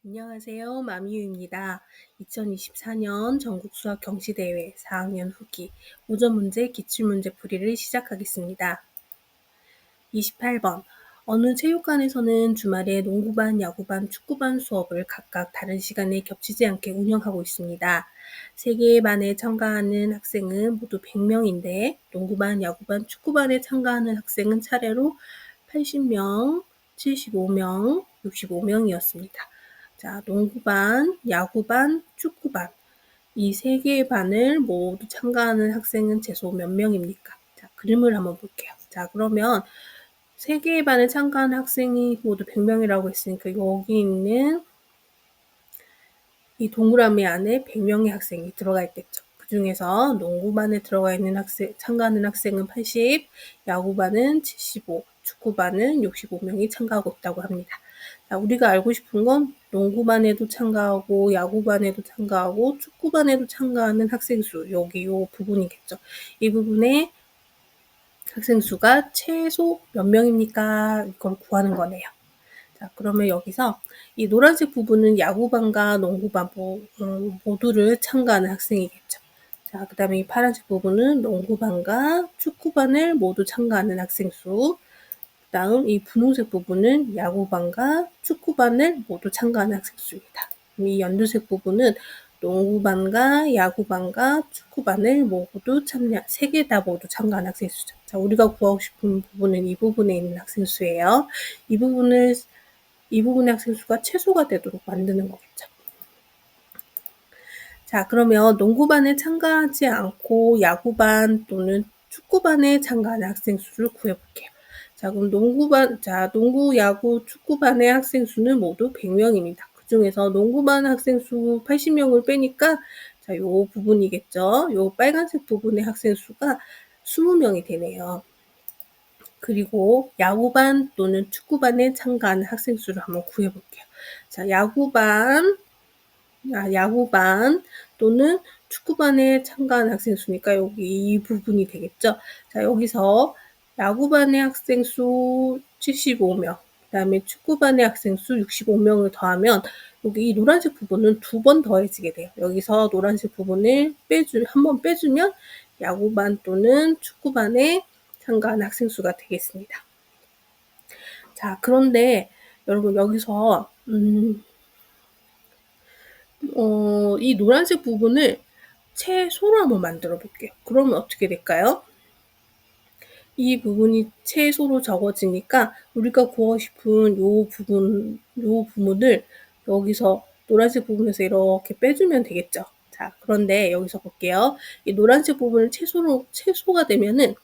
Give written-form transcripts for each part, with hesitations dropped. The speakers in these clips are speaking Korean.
안녕하세요. 마미유입니다. 2024년 전국 수학 경시대회 4학년 후기 오전 문제 기출문제 풀이를 시작하겠습니다. 28번. 어느 체육관에서는 주말에 농구반, 야구반, 축구반 수업을 각각 다른 시간에 겹치지 않게 운영하고 있습니다. 3개의 반에 참가하는 학생은 모두 100명인데 농구반, 야구반, 축구반에 참가하는 학생은 차례로 80명, 75명, 65명이었습니다. 자, 농구반, 야구반, 축구반 이 3개의 반을 모두 참가하는 학생은 최소 몇 명입니까? 자, 그림을 한번 볼게요. 자, 그러면 3개의 반에 참가하는 학생이 모두 100명이라고 했으니까 여기 있는 이 동그라미 안에 100명의 학생이 들어가 있겠죠. 그 중에서 농구반에 들어가 있는 참가하는 학생은 80, 야구반은 75, 축구반은 65명이 참가하고 있다고 합니다. 자, 우리가 알고 싶은 건 농구반에도 참가하고 야구반에도 참가하고 축구반에도 참가하는 학생 수, 여기 요 부분이겠죠. 이 부분에 학생 수가 최소 몇 명입니까? 이걸 구하는 거네요. 자, 그러면 여기서 이 노란색 부분은 야구반과 농구반 모두를 참가하는 학생이겠죠. 자, 그 다음에 이 파란색 부분은 농구반과 축구반을 모두 참가하는 학생 수. 그 다음 이 분홍색 부분은 야구반과 축구반을 모두 참가하는 학생 수입니다. 이 연두색 부분은 농구반과 야구반과 축구반을 모두 참여, 3개 다 모두 참가하는 학생 수죠. 자, 우리가 구하고 싶은 부분은 이 부분에 있는 학생 수예요. 이 부분의 학생 수가 최소가 되도록 만드는 거겠죠. 자, 그러면 농구반에 참가하지 않고 야구반 또는 축구반에 참가하는 학생 수를 구해볼게요. 자, 그럼 농구, 야구, 축구반의 학생 수는 모두 100명입니다. 그 중에서 농구반 학생 수 80명을 빼니까 자, 요 부분이겠죠. 요 빨간색 부분의 학생 수가 20명이 되네요. 그리고 야구반 또는 축구반에 참가하는 학생 수를 한번 구해볼게요. 자, 야구반 또는 축구반에 참가하는 학생 수니까 여기 이 부분이 되겠죠. 자, 여기서 야구반의 학생 수 75명, 그 다음에 축구반의 학생 수 65명을 더하면 여기 이 노란색 부분은 2번 더해지게 돼요. 여기서 노란색 부분을 한번 빼주면 야구반 또는 축구반에 참가하는 학생 수가 되겠습니다. 자, 그런데 여러분 여기서 이 노란색 부분을 채소로 한번 만들어 볼게요. 그러면 어떻게 될까요? 이 부분이 채소로 적어지니까 우리가 구하고 싶은 요 부분을 여기서 노란색 부분에서 이렇게 빼주면 되겠죠. 자, 그런데 여기서 볼게요. 이 노란색 부분을 채소가 되면은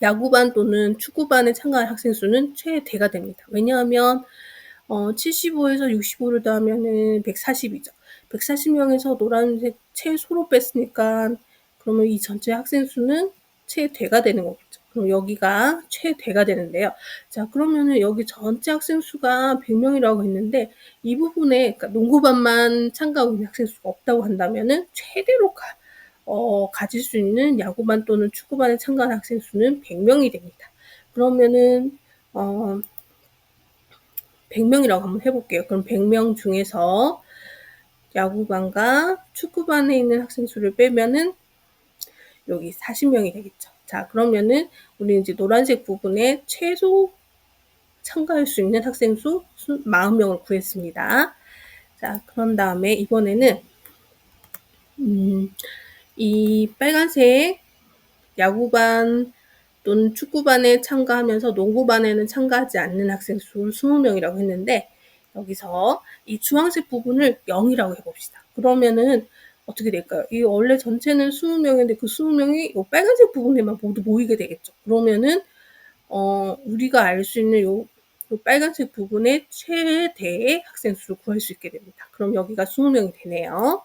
야구반 또는 축구반에 참가한 학생 수는 최대가 됩니다. 왜냐하면 75에서 65를 더하면은 140이죠. 140명에서 노란색 최소로 뺐으니까 그러면 이 전체 학생 수는 최대가 되는 거겠죠. 그럼 여기가 최대가 되는데요. 자, 그러면은 여기 전체 학생 수가 100명이라고 했는데 이 부분에 그러니까 농구반만 참가하고 있는 학생 수가 없다고 한다면은 최대로 가질 수 있는 야구반 또는 축구반에 참가하는 학생 수는 100명이 됩니다. 그러면은 100명이라고 한번 해볼게요. 그럼 100명 중에서 야구반과 축구반에 있는 학생 수를 빼면은 여기 40명이 되겠죠. 자, 그러면은 우리는 이제 노란색 부분에 최소 참가할 수 있는 학생 수 40명을 구했습니다. 자, 그런 다음에 이번에는 이 빨간색 야구반 또는 축구반에 참가하면서 농구반에는 참가하지 않는 학생 수 20명이라고 했는데 여기서 이 주황색 부분을 0이라고 해봅시다. 그러면은 어떻게 될까요? 이 원래 전체는 20명인데 그 20명이 이 빨간색 부분에만 모두 모이게 되겠죠. 그러면은 우리가 알 수 있는 요 빨간색 부분의 최대의 학생 수를 구할 수 있게 됩니다. 그럼 여기가 20명이 되네요.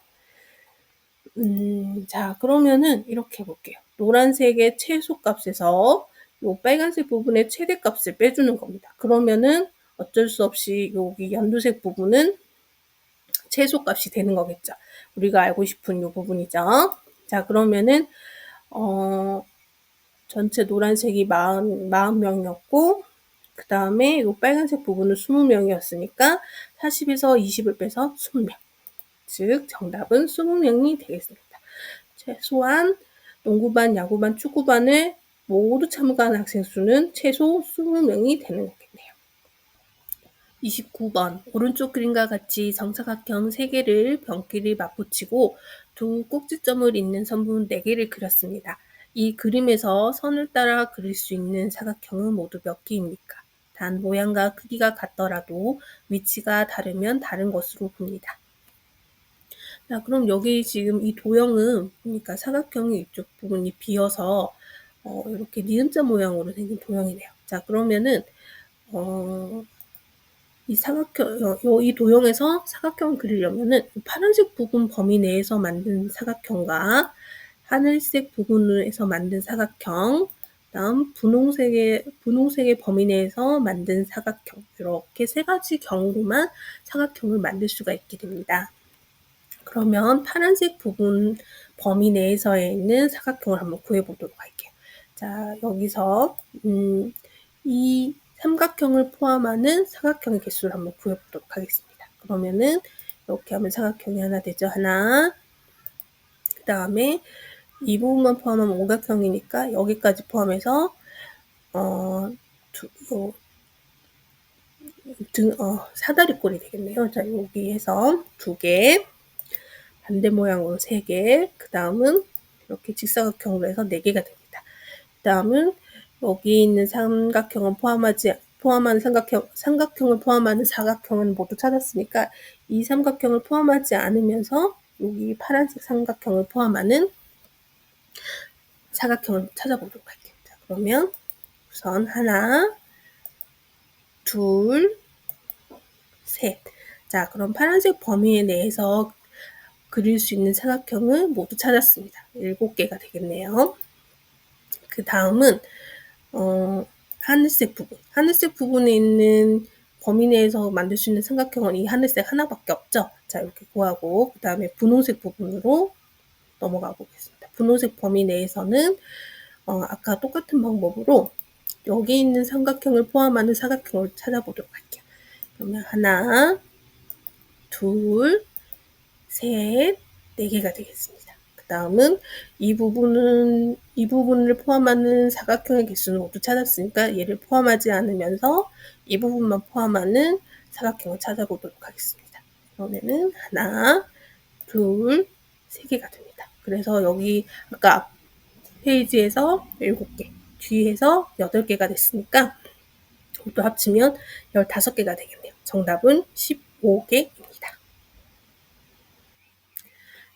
자, 그러면은 이렇게 해볼게요. 노란색의 최소값에서 요 빨간색 부분의 최대값을 빼주는 겁니다. 그러면은 어쩔 수 없이 여기 연두색 부분은 최소값이 되는 거겠죠. 우리가 알고 싶은 요 부분이죠. 자, 그러면은 전체 노란색이 40명이었고 그 다음에 요 빨간색 부분은 20명이었으니까 40에서 20을 빼서 20명. 즉 정답은 20명이 되겠습니다. 최소한 농구반, 야구반, 축구반을 모두 참가한 학생 수는 최소 20명이 되는 거겠네요. 29번 오른쪽 그림과 같이 정사각형 3개를 변끼리 맞붙이고 두 꼭지점을 잇는 선분 4개를 그렸습니다. 이 그림에서 선을 따라 그릴 수 있는 사각형은 모두 몇 개입니까? 단 모양과 크기가 같더라도 위치가 다르면 다른 것으로 봅니다. 자, 그럼 여기 지금 이 도형은 보니까 사각형의 이쪽 부분이 비어서 이렇게 니은자 모양으로 생긴 도형이네요. 자, 그러면은 이 도형에서 사각형을 그리려면은 파란색 부분 범위 내에서 만든 사각형과 하늘색 부분에서 만든 사각형, 다음 분홍색의 범위 내에서 만든 사각형, 이렇게 3가지 경우로만 사각형을 만들 수가 있게 됩니다. 그러면 파란색 부분 범위 내에서 있는 사각형을 한번 구해보도록 할게요. 자, 여기서 이 삼각형을 포함하는 사각형의 개수를 한번 구해보도록 하겠습니다. 그러면은 이렇게 하면 사각형이 하나 되죠. 하나. 그 다음에 이 부분만 포함하면 오각형이니까 여기까지 포함해서 사다리꼴이 되겠네요. 자, 여기에서 2개, 반대 모양으로 3개, 그 다음은 이렇게 직사각형으로 해서 4개가 됩니다. 그 다음은 여기 있는 삼각형을 포함하는 삼각형을 포함하는 사각형은 모두 찾았으니까 이 삼각형을 포함하지 않으면서 여기 파란색 삼각형을 포함하는 사각형을 찾아보도록 할게요. 자, 그러면 우선 하나, 둘, 셋. 자, 그럼 파란색 범위 내에서 그릴 수 있는 사각형을 모두 찾았습니다. 7개가 되겠네요. 그 다음은 하늘색 부분. 하늘색 부분에 있는 범위 내에서 만들 수 있는 삼각형은 이 하늘색 하나밖에 없죠. 자, 이렇게 구하고 그 다음에 분홍색 부분으로 넘어가 보겠습니다. 분홍색 범위 내에서는 아까 똑같은 방법으로 여기 있는 삼각형을 포함하는 사각형을 찾아보도록 할게요. 그러면 하나, 둘, 셋, 4개가 되겠습니다. 그 다음은 이 부분을 포함하는 사각형의 개수는 모두 찾았으니까 얘를 포함하지 않으면서 이 부분만 포함하는 사각형을 찾아보도록 하겠습니다. 그러면은 하나, 둘, 3개가 됩니다. 그래서 여기 아까 페이지에서 7개, 뒤에서 8개가 됐으니까 모두 합치면 15개가 되겠네요. 정답은 15개입니다.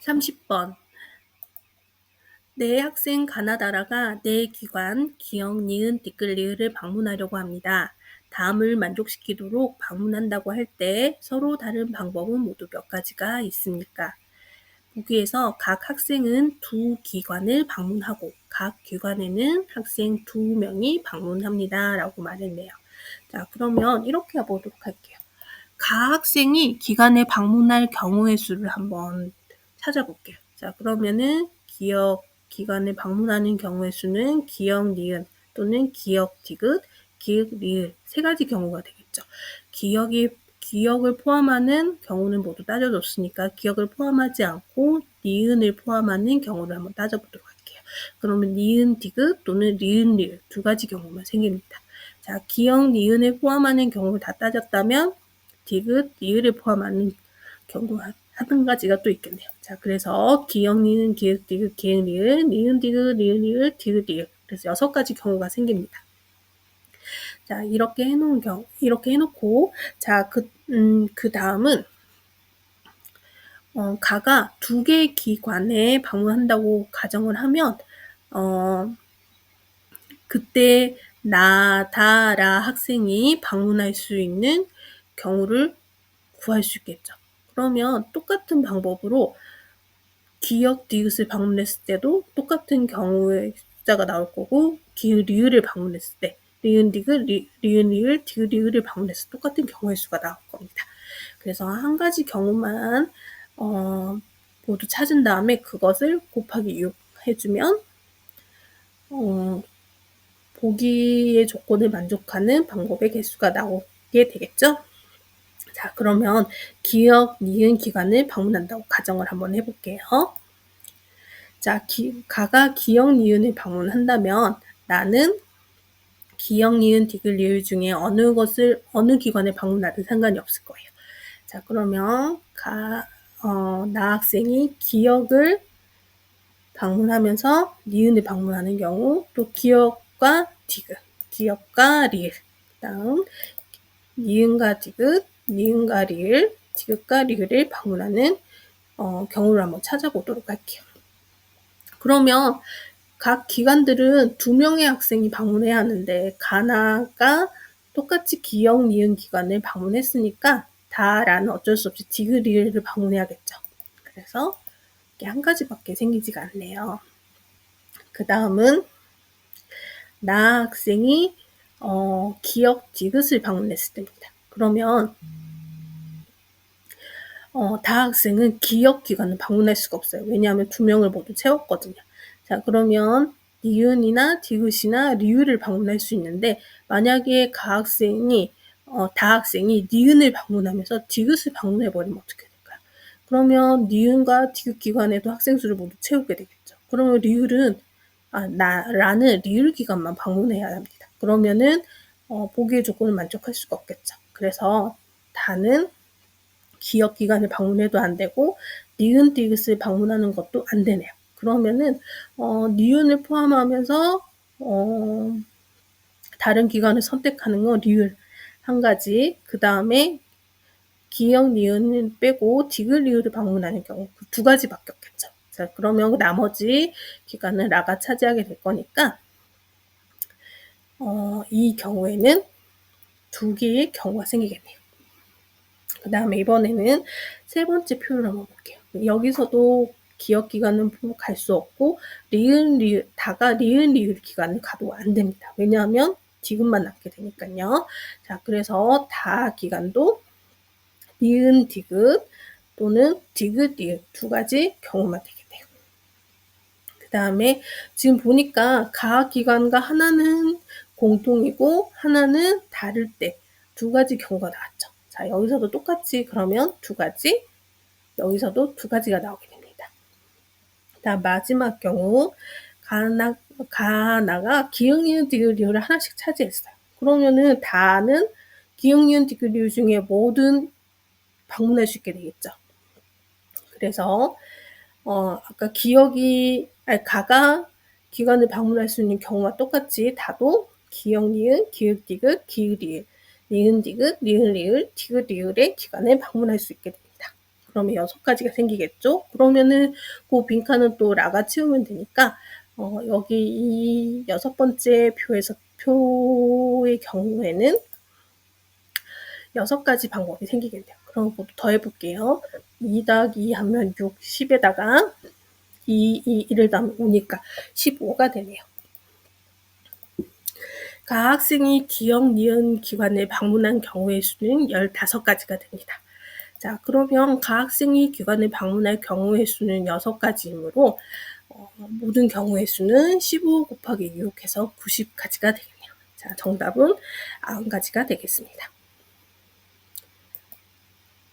30번 네 학생 가나다라가 네 기관, 기역, 니은, 띠끌, 리을을 방문하려고 합니다. 다음을 만족시키도록 방문한다고 할 때 서로 다른 방법은 모두 몇 가지가 있습니까? 보기에서 각 학생은 2기관을 방문하고 각 기관에는 학생 2명이 방문합니다. 라고 말했네요. 자, 그러면 이렇게 해보도록 할게요. 각 학생이 기관에 방문할 경우의 수를 한번 찾아볼게요. 자, 그러면은 기관에 방문하는 경우의 수는 기역, 니은 또는 기역, 디귿, 기역, 리을 3가지 경우가 되겠죠. 기역을 포함하는 경우는 모두 따져줬으니까 기역을 포함하지 않고 니은을 포함하는 경우를 한번 따져보도록 할게요. 그러면 니은, 디귿 또는 리은, 리을 2가지 경우만 생깁니다. 자, 기역, 니은을 포함하는 경우를 다 따졌다면 디귿, 리을을 포함하는 경우가 한 가지가 또 있겠네요. 자, 그래서 기역, 니은, 기역, 디귿, 기역, 리을, 니은, 디귿, 리은, 리을, 디귿, 리을. 그래서 6가지 경우가 생깁니다. 자, 이렇게 해놓고, 자, 그 다음은, 가가 2개의 기관에 방문한다고 가정을 하면, 그때 나다라 학생이 방문할 수 있는 경우를 구할 수 있겠죠. 그러면 똑같은 방법으로 기역, 디귿을 방문했을 때도 똑같은 경우의 숫자가 나올 거고 기역, 리을을 방문했을 때 리은, 디귿, 리은, 리을, 디귿, 리을을 방문했을 때 똑같은 경우의 수가 나올 겁니다. 그래서 한 가지 경우만 모두 찾은 다음에 그것을 곱하기 6 해주면 보기의 조건을 만족하는 방법의 개수가 나오게 되겠죠? 자, 그러면 기역, 니은 기관을 방문한다고 가정을 한번 해볼게요. 자, 가가 기역, 니은을 방문한다면 나는 기역, 니은, 디귿, 리을 중에 어느 기관을 방문하든 상관이 없을 거예요. 자, 그러면 나 학생이 기역을 방문하면서 니은을 방문하는 경우, 또 기역과 디귿, 기역과 리을, 그다음 니은과 디귿, 니은과 리을, 디귿과 리을을 방문하는 경우를 한번 찾아보도록 할게요. 그러면 각 기관들은 2명의 학생이 방문해야 하는데 가나가 똑같이 기역, 니은 기관을 방문했으니까 다라는 어쩔 수 없이 디귿, 리을을 방문해야겠죠. 그래서 이게 한 가지밖에 생기지가 않네요. 그 다음은 나 학생이 기역, 디귿을 방문했을 때입니다. 그러면 다 학생은 기역 기관을 방문할 수가 없어요. 왜냐하면 2명을 모두 채웠거든요. 자, 그러면 니은이나 디귿이나 리을을 방문할 수 있는데 만약에 다 학생이 니은을 방문하면서 디귿을 방문해버리면 어떻게 될까요? 그러면 니은과 디귿 기관에도 학생 수를 모두 채우게 되겠죠. 그러면 라는 리을 기관만 방문해야 합니다. 그러면은 보기의 조건을 만족할 수가 없겠죠. 그래서 다는 기역 기관을 방문해도 안 되고 니은, 디귿을 방문하는 것도 안 되네요. 그러면은 니은을 포함하면서 다른 기관을 선택하는 건 리을 한 가지, 그 다음에 기역, 니은을 빼고 디귿, 리을을 방문하는 경우 그 2가지밖에 없겠죠. 자, 그러면 나머지 기관은 라가 차지하게 될 거니까 이 경우에는 2개의 경우가 생기겠네요. 그 다음에 이번에는 3번째 표를 한번 볼게요. 여기서도 기역 기관은 갈 수 없고 다가 리을 기관을 가도 안 됩니다. 왜냐하면 디귿만 남게 되니까요. 자, 그래서 다 기관도 니은, 디귿 또는 디귿, 리을 2가지 경우만 되겠네요. 그 다음에 지금 보니까 가 기관과 하나는 공통이고 하나는 다를 때 2가지 경우가 나왔죠. 자, 여기서도 똑같이 그러면 2가지, 여기서도 2가지가 나오게 됩니다. 다음 마지막 경우 가나가 기역, 니은, 디귿, 리을을 하나씩 차지했어요. 그러면은 다는 기역, 니은, 디귿, 리을 중에 뭐든 방문할 수 있게 되겠죠. 그래서 아까 가가 기관을 방문할 수 있는 경우와 똑같이 다도 기역, 니은, 기역, 디귿, 기역, 리을, 니은, 디귿, 리을, 리을, 디귿, 리을의 기관을 방문할 수 있게 됩니다. 그러면 6가지가 생기겠죠. 그러면은 그 빈칸은 또 라가 채우면 되니까 여기 이 6번째 표의 경우에는 6가지 방법이 생기겠네요. 그럼 더 해볼게요. 2 더하기 2 하면 6, 10에다가 1을 더하면 5니까 15가 되네요. 각 학생이 기역, 니은 기관을 방문한 경우의 수는 15가지가 됩니다. 자, 그러면 각 학생이 기관을 방문할 경우의 수는 6가지이므로 모든 경우의 수는 15 곱하기 6 해서 90가지가 되겠네요. 자, 정답은 90가지가 되겠습니다.